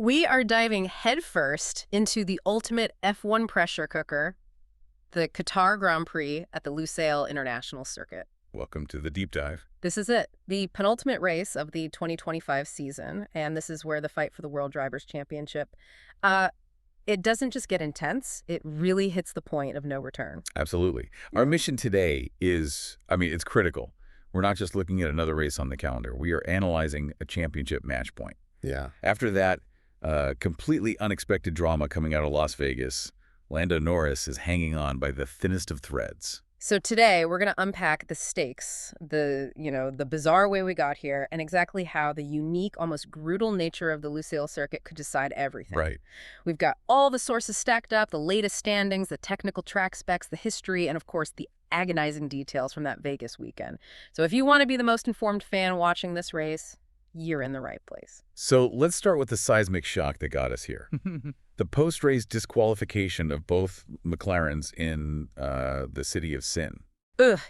We are diving headfirst into the ultimate F1 pressure cooker, the Qatar Grand Prix at the LOSAIL International Circuit. Welcome to the deep dive. This is it, the penultimate race of the 2025 season, and this is where the fight for the World Drivers' Championship, it doesn't just get intense, it really hits the point of no return. Absolutely. Our mission today is, it's critical. We're not just looking at another race on the calendar. We are analyzing a championship match point. Yeah. After that completely unexpected drama coming out of Las Vegas, Lando Norris is hanging on by the thinnest of threads. So today we're going to unpack the stakes, the bizarre way we got here, and exactly how the unique, almost brutal nature of the LOSAIL circuit could decide everything. Right. We've got all the sources stacked up, the latest standings, the technical track specs, the history, and of course the agonizing details from that Vegas weekend. So if you want to be the most informed fan watching this race, you're in the right place. So let's start with the seismic shock that got us here. The post-race disqualification of both McLarens in the City of Sin.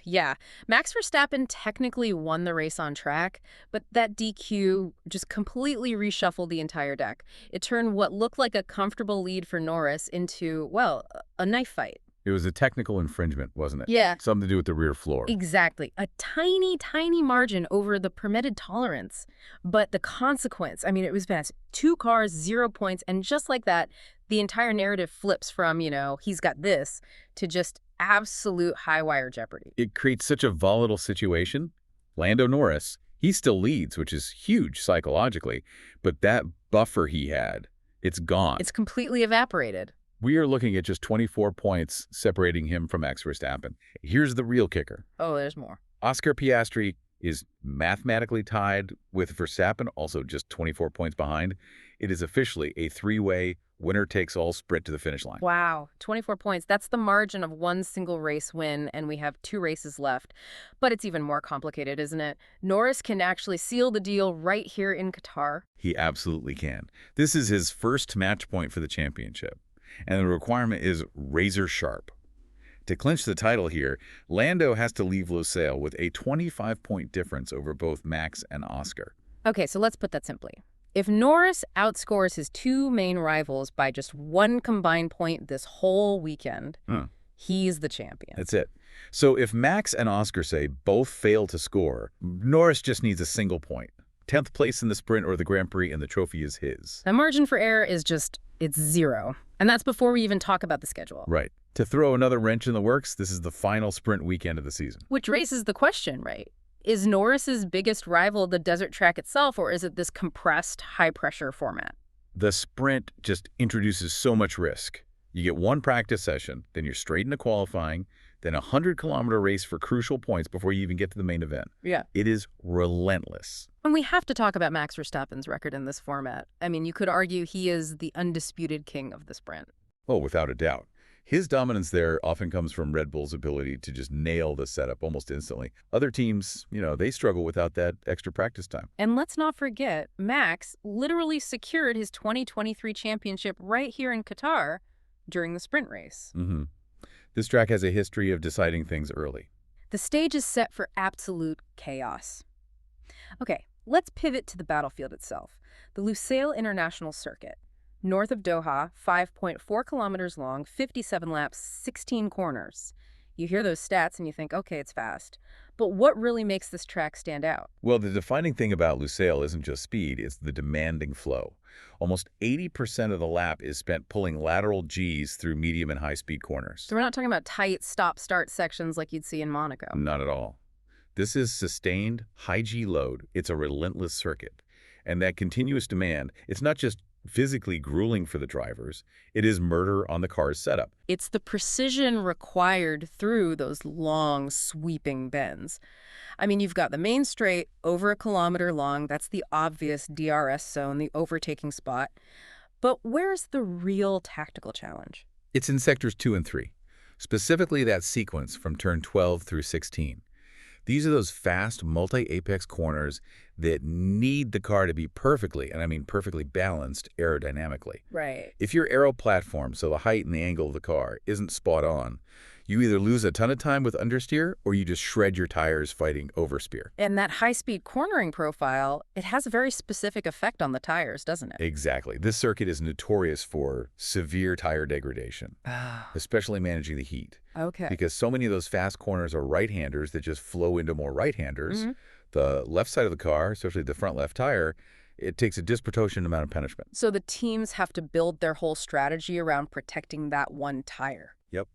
Yeah. Max Verstappen technically won the race on track, but that DQ just completely reshuffled the entire deck. It turned what looked like a comfortable lead for Norris into, well, a knife fight. It was a technical infringement, wasn't it? Yeah. Something to do with the rear floor. Exactly. A tiny, tiny margin over the permitted tolerance. But the consequence, it was best. 2 cars, 0 points, and just like that, the entire narrative flips from, he's got this, to just absolute high-wire jeopardy. It creates such a volatile situation. Lando Norris, he still leads, which is huge psychologically, but that buffer he had, it's gone. It's completely evaporated. We are looking at just 24 points separating him from Max Verstappen. Here's the real kicker. Oh, there's more. Oscar Piastri is mathematically tied with Verstappen, also just 24 points behind. It is officially a 3-way winner-takes-all sprint to the finish line. Wow, 24 points. That's the margin of one single race win, and we have 2 races left. But it's even more complicated, isn't it? Norris can actually seal the deal right here in Qatar. He absolutely can. This is his first match point for the championship, and the requirement is razor sharp. To clinch the title here, Lando has to leave LOSAIL with a 25-point difference over both Max and Oscar. Okay, so let's put that simply. If Norris outscores his 2 main rivals by just 1 combined point this whole weekend, he's the champion. That's it. So if Max and Oscar, say, both fail to score, Norris just needs a single point. 10th place in the sprint or the Grand Prix, and the trophy is his. The margin for error is it's 0. And that's before we even talk about the schedule. Right. To throw another wrench in the works, this is the final sprint weekend of the season. Which raises the question, right? Is Norris's biggest rival the desert track itself, or is it this compressed, high-pressure format? The sprint just introduces so much risk. You get 1 practice session, then you're straight into qualifying, then a 100-kilometer race for crucial points before you even get to the main event. Yeah. It is relentless. And we have to talk about Max Verstappen's record in this format. You could argue he is the undisputed king of the sprint. Oh, without a doubt. His dominance there often comes from Red Bull's ability to just nail the setup almost instantly. Other teams, they struggle without that extra practice time. And let's not forget, Max literally secured his 2023 championship right here in Qatar during the sprint race. This track has a history of deciding things early. The stage is set for absolute chaos. Okay, let's pivot to the battlefield itself. The LOSAIL International Circuit. North of Doha, 5.4 kilometers long, 57 laps, 16 corners. You hear those stats and you think, okay, it's fast. But what really makes this track stand out? Well, the defining thing about LOSAIL isn't just speed, it's the demanding flow. Almost 80% of the lap is spent pulling lateral Gs through medium and high-speed corners. So we're not talking about tight stop-start sections like you'd see in Monaco. Not at all. This is sustained, high-G load. It's a relentless circuit. And that continuous demand, it's not just physically grueling for the drivers, it is murder on the car's setup. It's the precision required through those long, sweeping bends. You've got the main straight, over 1 kilometer long. That's the obvious DRS zone, the overtaking spot. But where's the real tactical challenge? It's in sectors 2 and 3, specifically that sequence from turn 12 through 16. These are those fast multi-apex corners that need the car to be perfectly, and I mean perfectly balanced aerodynamically. Right. If your aero platform, so the height and the angle of the car, isn't spot on, you either lose a ton of time with understeer or you just shred your tires fighting oversteer. And that high-speed cornering profile, it has a very specific effect on the tires, doesn't it? Exactly. This circuit is notorious for severe tire degradation, Ah, especially managing the heat. okay. Because so many of those fast corners are right-handers that just flow into more right-handers. Mhm. The left side of the car, especially the front left tire, it takes a disproportionate amount of punishment. So the teams have to build their whole strategy around protecting that one tire. Yep.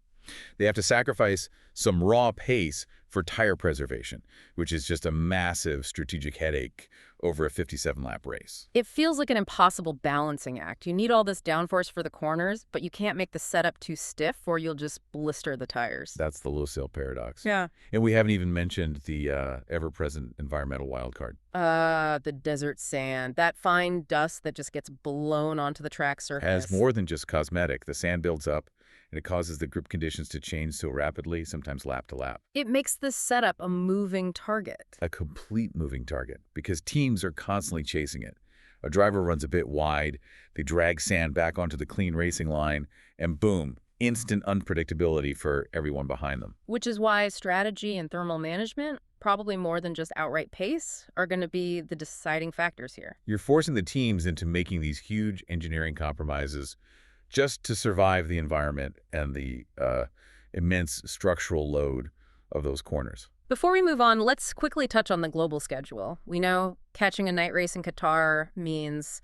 They have to sacrifice some raw pace for tire preservation, which is just a massive strategic headache over a 57-lap race. It feels like an impossible balancing act. You need all this downforce for the corners, but you can't make the setup too stiff or you'll just blister the tires. That's the LOSAIL paradox. Yeah. And we haven't even mentioned the ever-present environmental wildcard. The desert sand, that fine dust that just gets blown onto the track surface. Has more than just cosmetic. The sand builds up, and it causes the grip conditions to change so rapidly, sometimes lap to lap. It makes this setup a moving target. A complete moving target, because teams are constantly chasing it. A driver runs a bit wide, they drag sand back onto the clean racing line, and boom, instant unpredictability for everyone behind them. Which is why strategy and thermal management, probably more than just outright pace, are going to be the deciding factors here. You're forcing the teams into making these huge engineering compromises just to survive the environment and the immense structural load of those corners. Before we move on, let's quickly touch on the global schedule. We know catching a night race in Qatar means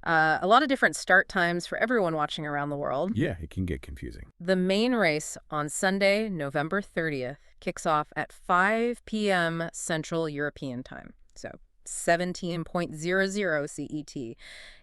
a lot of different start times for everyone watching around the world. Yeah, it can get confusing. The main race on Sunday, November 30th, kicks off at 5 p.m. Central European Time, so 17.00 CET.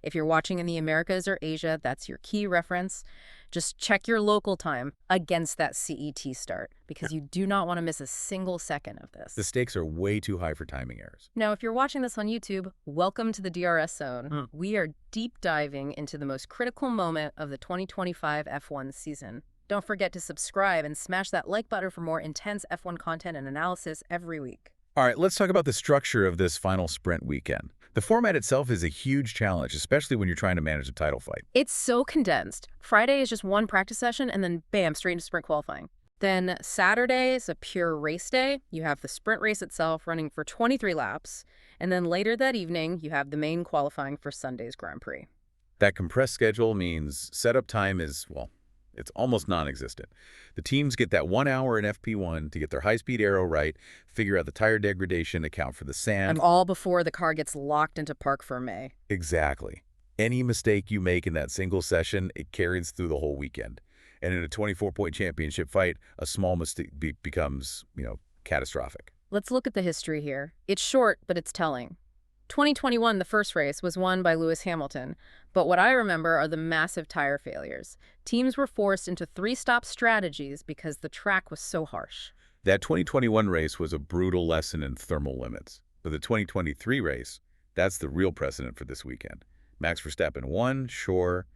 If you're watching in the Americas or Asia, that's your key reference. Just check your local time against that CET start because you do not want to miss a single second of this. The stakes are way too high for timing errors. Now, if you're watching this on YouTube, welcome to the DRS zone. We are deep diving into the most critical moment of the 2025 F1 season. Don't forget to subscribe and smash that like button for more intense F1 content and analysis every week. All right, let's talk about the structure of this final sprint weekend. The format itself is a huge challenge, especially when you're trying to manage a title fight. It's so condensed. Friday is just one practice session and then bam, straight into sprint qualifying. Then Saturday is a pure race day. You have the sprint race itself running for 23 laps. And then later that evening, you have the main qualifying for Sunday's Grand Prix. That compressed schedule means setup time is, well, it's almost non-existent. The teams get that 1 hour in FP1 to get their high-speed aero right, figure out the tire degradation, account for the sand. And all before the car gets locked into Parc Fermé. Exactly. Any mistake you make in that single session, it carries through the whole weekend. And in a 24-point championship fight, a small mistake becomes, catastrophic. Let's look at the history here. It's short, but it's telling. 2021, the first race, was won by Lewis Hamilton, but what I remember are the massive tire failures. Teams were forced into 3-stop strategies because the track was so harsh. That 2021 race was a brutal lesson in thermal limits. But the 2023 race, that's the real precedent for this weekend. Max Verstappen won, sure,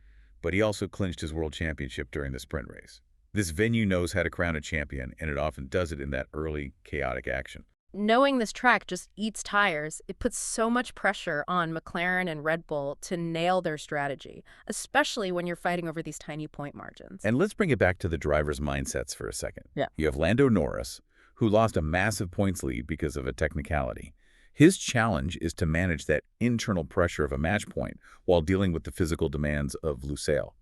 but he also clinched his world championship during the sprint race. This venue knows how to crown a champion, and it often does it in that early, chaotic action. Knowing this track just eats tires, it puts so much pressure on McLaren and Red Bull to nail their strategy, especially when you're fighting over these tiny point margins. And let's bring it back to the drivers' mindsets for a second. Yeah. You have Lando Norris, who lost a massive points lead because of a technicality. His challenge is to manage that internal pressure of a match point while dealing with the physical demands of LOSAIL.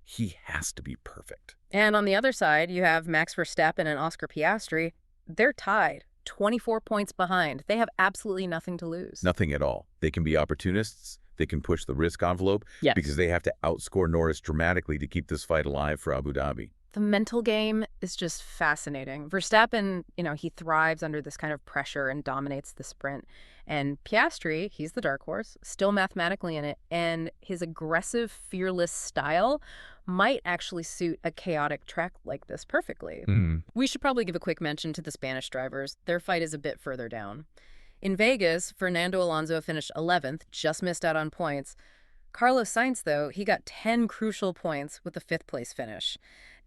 He has to be perfect. And on the other side, you have Max Verstappen and Oscar Piastri. They're tied, 24 points behind. They have absolutely nothing to lose. Nothing at all. They can be opportunists. They can push the risk envelope because they have to outscore Norris dramatically to keep this fight alive for Abu Dhabi. The mental game is just fascinating. Verstappen, he thrives under this kind of pressure and dominates the sprint. And Piastri, he's the dark horse, still mathematically in it. And his aggressive, fearless style might actually suit a chaotic track like this perfectly. We should probably give a quick mention to the Spanish drivers. Their fight is a bit further down. In Vegas, Fernando Alonso finished 11th, just missed out on points. Carlos Sainz, though, he got 10 crucial points with a 5th place finish.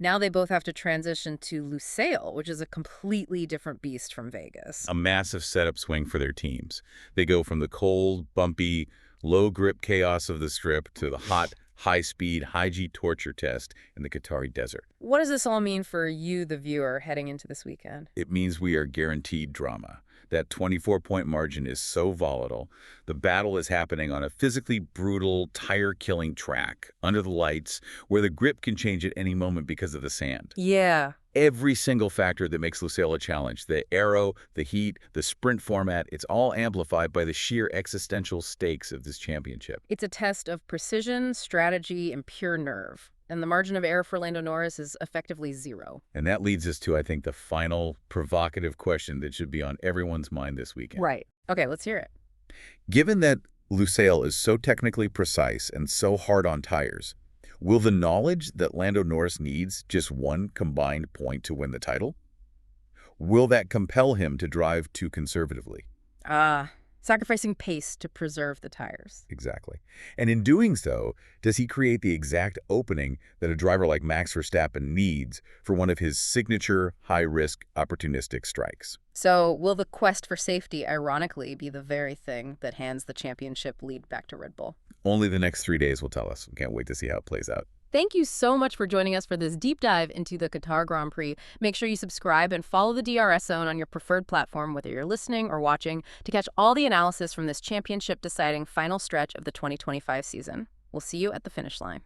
Now they both have to transition to LOSAIL, which is a completely different beast from Vegas. A massive setup swing for their teams. They go from the cold, bumpy, low-grip chaos of the Strip to the hot, high-speed, high-G torture test in the Qatari desert. What does this all mean for you, the viewer, heading into this weekend? It means we are guaranteed drama. That 24-point margin is so volatile. The battle is happening on a physically brutal, tire-killing track, under the lights, where the grip can change at any moment because of the sand. Yeah. Every single factor that makes LOSAIL a challenge, the aero, the heat, the sprint format, it's all amplified by the sheer existential stakes of this championship. It's a test of precision, strategy, and pure nerve. And the margin of error for Lando Norris is effectively zero. And that leads us to, I think, the final provocative question that should be on everyone's mind this weekend. Right. Okay, let's hear it. Given that LOSAIL is so technically precise and so hard on tires, will the knowledge that Lando Norris needs just one combined point to win the title? Will that compel him to drive too conservatively? Sacrificing pace to preserve the tires. Exactly. And in doing so, does he create the exact opening that a driver like Max Verstappen needs for one of his signature high-risk opportunistic strikes? So will the quest for safety, ironically, be the very thing that hands the championship lead back to Red Bull? Only the next 3 days will tell us. We can't wait to see how it plays out. Thank you so much for joining us for this deep dive into the Qatar Grand Prix. Make sure you subscribe and follow the DRS Zone on your preferred platform, whether you're listening or watching, to catch all the analysis from this championship-deciding final stretch of the 2025 season. We'll see you at the finish line.